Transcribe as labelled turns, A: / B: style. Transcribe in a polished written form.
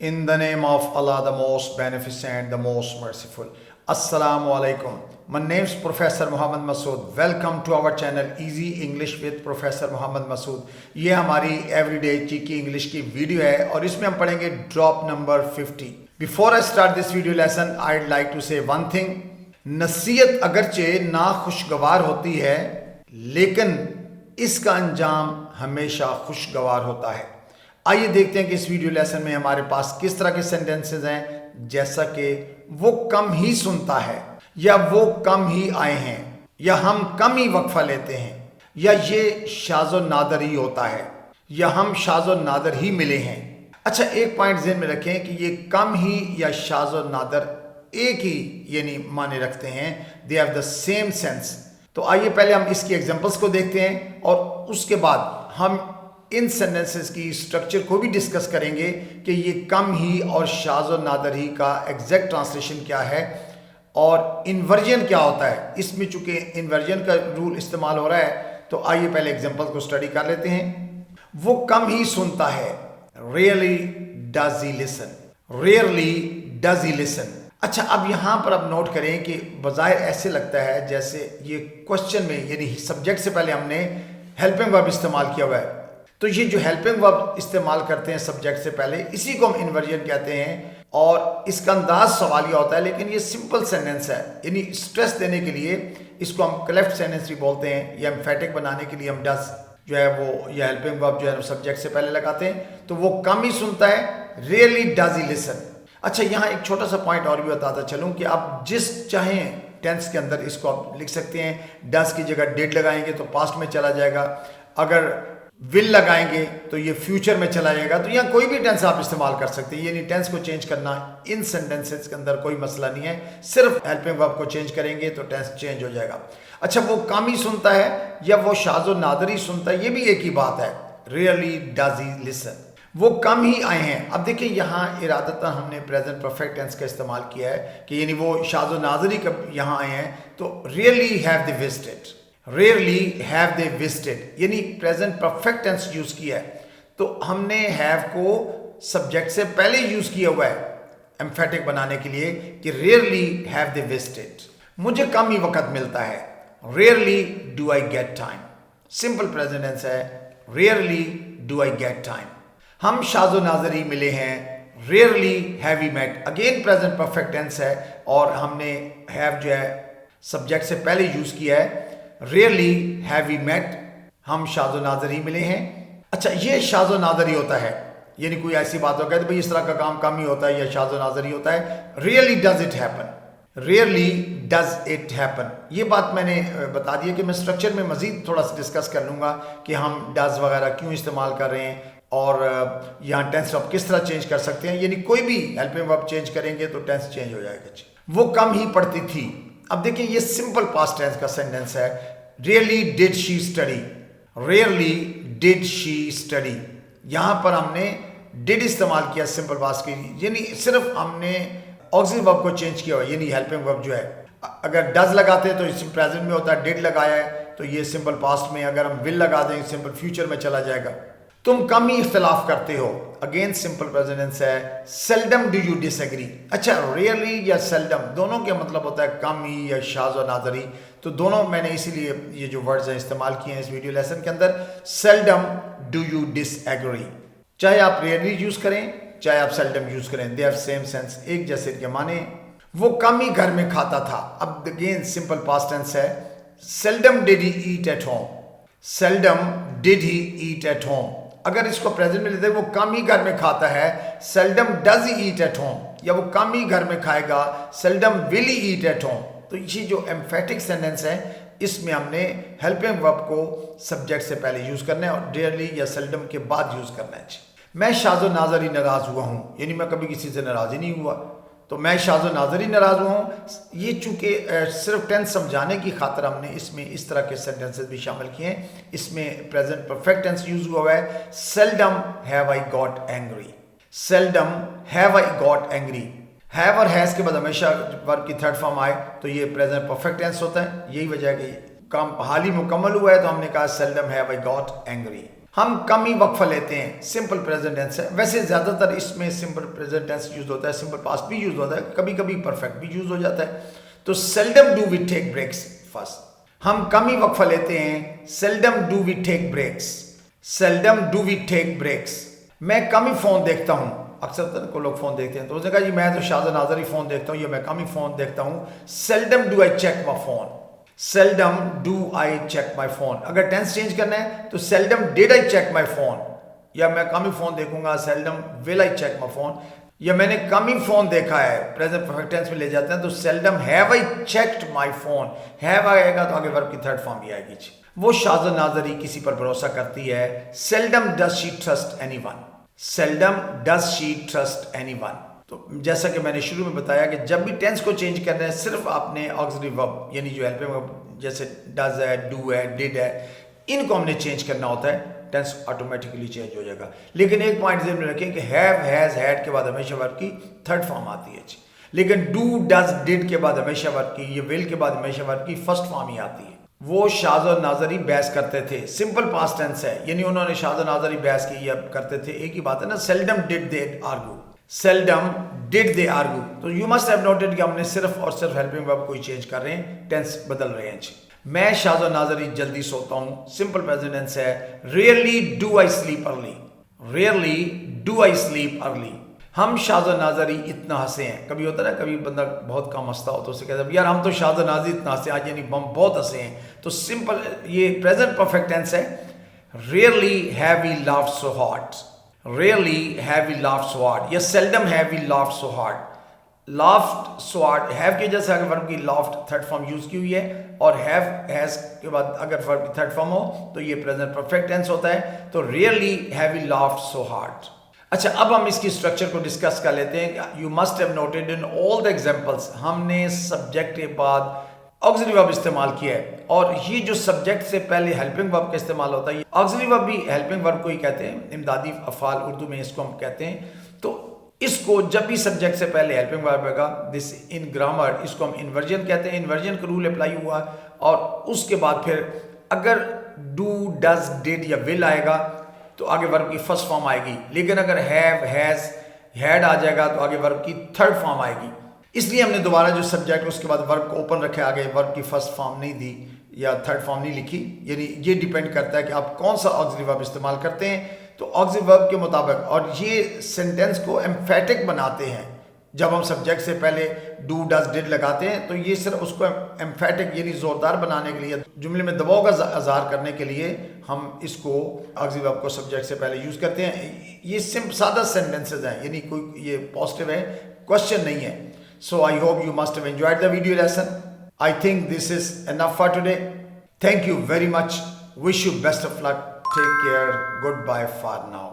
A: In the name of Allah, the most beneficent, the most merciful. Assalamu alaikum. My name is Professor Muhammad Masood. Welcome to our channel Easy English with Professor Muhammad Masood. ये हमारी everyday cheeky English की video है और इसमें हम पढ़ेंगे drop number 50. Before I start this video lesson, I'd like to say one thing. नसीहत अगरचे ना खुशगवार होती है, लेकिन इसका अंजाम हमेशा खुशगवार होता है. आइए देखते हैं कि इस वीडियो लेसन में हमारे पास किस तरह के सेंटेंसेस हैं, जैसा कि वो कम ही सुनता है, या वो कम ही आए हैं, या हम कम ही वक्फा लेते हैं, या ये शाज़ो नादर ही होता है, या हम शाज़ो नादर ही मिले हैं. अच्छा, एक पॉइंट ज़हन में रखें कि ये कम ही या शाज़ो नादर एक ही यानी माने रखते हैं. They have the same sense. तो आइए पहले हम इसकी एग्जांपल्स को देखते हैं और उसके बाद हम इन सेंटेंसेस की स्ट्रक्चर को भी डिस्कस करेंगे कि ये कम ही और शाज़ो नादर ही का एग्जैक्ट ट्रांसलेशन क्या है और इन्वर्जन क्या होता है. इसमें चूंकि इन्वर्जन का रूल इस्तेमाल हो रहा है, तो आइए पहले एग्जांपल को स्टडी कर लेते हैं. वो कम ही सुनता है. Rarely does he listen. Rarely does he listen. अच्छा, अब यहाँ पर आप नोट करें कि बज़ाहिर ऐसे लगता है जैसे ये क्वेश्चन में यानी सब्जेक्ट से पहले हमने हेल्पिंग वर्ब इस्तेमाल किया हुआ है. तो ये जो हेल्पिंग वर्ब इस्तेमाल करते हैं सब्जेक्ट से पहले, इसी को हम इन्वर्जन कहते हैं और इसका अंदाज सवालिया होता है, लेकिन ये सिंपल सेंटेंस है. यानी स्ट्रेस देने के लिए इसको हम कलेक्ट सेंटेंस भी बोलते हैं, या एम्फेटिक बनाने के लिए हम डज जो है वो या हेल्पिंग वर्ब जो है सब्जेक्ट से पहले लगाते हैं. तो वो कम ही सुनता है. Really does he listen. अच्छा, यहाँ एक छोटा सा पॉइंट और भी बताता चलूँ कि आप जिस चाहें टेंस के अंदर इसको आप लिख सकते हैं. डज की जगह डिड लगाएंगे तो पास्ट में चला जाएगा. अगर विल लगाएंगे तो ये फ्यूचर में चला जाएगा. तो यहाँ कोई भी टेंस आप इस्तेमाल कर सकते हैं. यानी टेंस को चेंज करना इन सेंटेंसेस के अंदर कोई मसला नहीं है. सिर्फ हेल्पिंग वर्ब को चेंज करेंगे तो टेंस चेंज हो जाएगा. अच्छा, वो कम ही सुनता है या वो शाज़ो नादर ही सुनता है, ये भी एक ही बात है. Really does he listen. वो कम ही आए हैं. अब देखिए, यहाँ इरादतन हमने प्रेजेंट परफेक्ट टेंस का इस्तेमाल किया है कि यानी वो शाज़ो नादर ही कब यहाँ आए हैं. तो really have they visited. Rarely have they visited यानी प्रेजेंट परफेक्ट टेंस यूज किया है. तो हमने हैव को सब्जेक्ट से पहले यूज किया हुआ है एम्फेटिक बनाने के लिए कि रेयरली हैव दे विजिटेड. मुझे कम ही वक्त मिलता है. Rarely do I get time. Simple present tense है. Rarely do I get time. हम शाज़ो नाज़र ही मिले हैं. Rarely have we met. Again present perfect tense है और हमने हैव जो है सब्जेक्ट से पहले यूज किया है. Rarely have we met. हम शाज़ो नाज़र ही मिले हैं. अच्छा, ये शाज़ो नाज़र ही होता है. यानी कोई ऐसी बात हो गई तो भाई इस तरह का काम कम ही होता है या शाज़ो नाज़र ही होता है. Really does it happen. Rarely does it happen. ये बात मैंने बता दी है कि मैं स्ट्रक्चर में मजीद थोड़ा सा डिस्कस कर लूँगा कि हम डज वगैरह क्यों इस्तेमाल कर रहे हैं और यहाँ टेंस आप किस तरह चेंज कर सकते हैं. यानी कोई भी हेल्पिंग वर्ब चेंज करेंगे तो टेंस चेंज हो जाएगा. वो कम ही पढ़ती थी. अब देखिए, ये सिंपल पास्ट टेंस का सेंटेंस है. Really did she study. Really did she study. यहां पर हमने डिड इस्तेमाल किया सिंपल पास्ट की, यानी सिर्फ हमने ऑक्सिलरी वर्ब को चेंज किया हुआ. यानी हेल्पिंग वर्ब जो है अगर डज लगाते हैं तो इस प्रेजेंट में होता है. डिड लगाया है तो ये सिंपल पास्ट में. अगर हम विल लगा देंगे सिंपल फ्यूचर में चला जाएगा. तुम कम ही इख्तलाफ करते हो. अगेन सिंपल प्रेजेंट टेंस है. Seldom do you disagree. अच्छा, रियली या सेल्डम दोनों का मतलब होता है कम ही या शाज़ो नादर ही. तो दोनों मैंने इसीलिए ये जो वर्ड्स हैं इस्तेमाल किए हैं इस वीडियो लेसन के अंदर. Seldom do you disagree. चाहे आप रियली यूज करें चाहे आप सेल्डम यूज करें, दे हैव सेम सेंस. एक जैसे के माने. वो कम ही घर में खाता था. अब अगेन सिंपल पास्ट टेंस है. Seldom did he eat at home. Seldom did he eat at home. अगर इसको प्रेजेंट में लेते हैं, वो कम ही घर में खाता है. Seldom does he eat at home. या वो कम ही घर में खाएगा. Seldom will he eat at home. तो ये जो एम्फेटिक सेंटेंस है इसमें हमने हेल्पिंग वर्ब को सब्जेक्ट से पहले यूज करना है और रेयरली या सेल्डम के बाद यूज करना है. मैं शाज़ो नाज़र ही नाराज हुआ हूँ. यानी मैं कभी किसी से नाराज ही नहीं हुआ, तो मैं शाज़ो नाज़र ही नाराज हुआ हूँ. ये चूंकि सिर्फ टेंस समझाने की खातिर हमने इसमें इस तरह के सेंटेंसेस भी शामिल किए हैं. इसमें प्रेजेंट परफेक्ट टेंस यूज हुआ है. Seldom have I got angry. Seldom have I got angry. Have और हैज के बाद हमेशा वर्ब की थर्ड फॉर्म आए तो ये प्रेजेंट परफेक्ट टेंस होता है. यही वजह है कि काम हाल ही मुकम्मल हुआ है तो हमने कहा seldom have I got angry. हम कम ही वक्फा लेते हैं, सिंपल प्रेजेंट टेंस है। वैसे ज़्यादातर इसमें सिंपल प्रेजेंट टेंस यूज होता है, सिंपल पास्ट भी यूज होता है, कभी कभी परफेक्ट भी यूज हो जाता है। तो seldom do we take breaks first, हम कम ही वक्फा लेते हैं। Seldom do we take breaks, seldom do we take breaks. मैं कम ही फ़ोन देखता हूँ। अक्सर को लोग फ़ोन देखते हैं, तो उसने कहा जी मैं तो शाज़ नाज़र ही फ़ोन देखता हूँ, या मैं कम ही फ़ोन देखता हूँ। Seldom do I check my phone, seldom do I check my phone. अगर टेंस चेंज करना है तो seldom did I check my phone, या मैं कम ही फ़ोन देखूंगा, seldom will I check my phone. या मैंने कम ही फ़ोन देखा है, प्रेजेंट परफेक्ट टेंस में ले जाते हैं, तो seldom have I checked my phone. Have आएगा तो आगे वर्ब की थर्ड फॉर्म भी आएगी। वो शाज़ नाज़री किसी पर भरोसा करती है। Seldom does she trust anyone, seldom does she trust anyone. तो जैसा कि मैंने शुरू में बताया कि जब भी टेंस को चेंज करना है, सिर्फ आपने ऑक्सिलरी वर्ब यानी जो हेल्पिंग वर्ब जैसे डज है, डू है, डिड है, इनको हमने चेंज करना होता है, टेंस ऑटोमेटिकली चेंज हो जाएगा। लेकिन एक पॉइंट ध्यान में रखें कि हैव, हैज, हैड के बाद हमेशा वर्ब की थर्ड फॉर्म आती है। लेकिन डू, डज, डिड के बाद हमेशा वर्ब की, ये विल के बाद हमेशा वर्ब की फर्स्ट फॉर्म ही आती है। वो शाज़ और नाज़री बहस करते थे, सिंपल पास्ट टेंस है, यानी उन्होंने शाज़ और नाज़री बहस की या करते थे, एक ही बात है ना। Seldom did they argue, seldom did they argue. तो यू मस्ट हैव नोटेड कि हमने सिर्फ और सिर्फ हेल्पिंग वर्ब को ही चेंज कर रहे हैं, टेंस बदल रहे हैं। मैं शाज़ और नाज़री जल्दी सोता हूँ, सिंपल प्रेजेंट टेंस है। Rarely do I sleep early, rarely do I sleep early. हम शाज़ और नाज़री इतना हंसे हैं। कभी होता है ना, कभी बंदा बहुत कम हंसता हो तो उसे कहता है यार हम तो शाज़ और नाज़री इतना हंसे आज, यानी हम बहुत हंसे हैं। तो सिंपल ये प्रेजेंट परफेक्ट टेंस है। Rarely have we laughed so hard, rarely have we laughed so hard, या seldom have we laughed so hard. Laughed so hard, have की वजह से अगर वर्ब की लाफ्ड थर्ड फॉर्म यूज की हुई है, और हैव हैज के बाद अगर वर्ब की थर्ड फॉर्म हो तो ये प्रेजेंट परफेक्ट टेंस होता है। तो rarely have we laughed so hard. अच्छा, अब हम इसकी स्ट्रक्चर को डिस्कस कर लेते हैं। You must have noted in all the examples हमने सब्जेक्ट के बाद ऑक्सिलरी वर्ब इस्तेमाल किया है, और ये जो सब्जेक्ट से पहले हेल्पिंग वर्ब का इस्तेमाल होता है, ऑक्सिलरी वर्ब भी हेल्पिंग वर्ब को ही कहते हैं, इमदादी अफ़ाल उर्दू में इसको हम कहते हैं। तो इसको जब भी सब्जेक्ट से पहले हेल्पिंग वर्ब आएगा, दिस इन ग्रामर इसको हम इन्वर्जन कहते हैं। इन्वर्जन का रूल अप्लाई हुआ, और उसके बाद फिर अगर डू, डज, डिड या विल आएगा तो आगे वर्ब की फर्स्ट फॉर्म आएगी। लेकिन अगर हैव, हैज, हैड आ जाएगा तो आगे वर्ब की थर्ड फॉर्म आएगी। इसलिए हमने दोबारा जो सब्जेक्ट उसके बाद वर्ब को ओपन रखे, आगे वर्ब की फर्स्ट फॉर्म नहीं दी या थर्ड फॉर्म नहीं लिखी। यानी ये डिपेंड करता है कि आप कौन सा ऑक्सिलरी वर्ब इस्तेमाल करते हैं। तो ऑक्सिलरी वर्ब के मुताबिक, और ये सेंटेंस को एम्फेटिक बनाते हैं। जब हम सब्जेक्ट से पहले डू, डज, डिड लगाते हैं तो ये सिर्फ उसको एम्फेटिक यानी ज़ोरदार बनाने के लिए, जुमले में दबाव का इज़हार करने के लिए हम इसको ऑक्सिलरी वर्ब को सब्जेक्ट से पहले यूज़ करते हैं। ये सिंपल सादा सेंटेंसेज हैं, यानी कोई ये पॉजिटिव है, क्वेश्चन नहीं है। So I hope you must have enjoyed the video lesson. I think this is enough for today. Thank you very much. Wish you best of luck. Take care. Goodbye for now.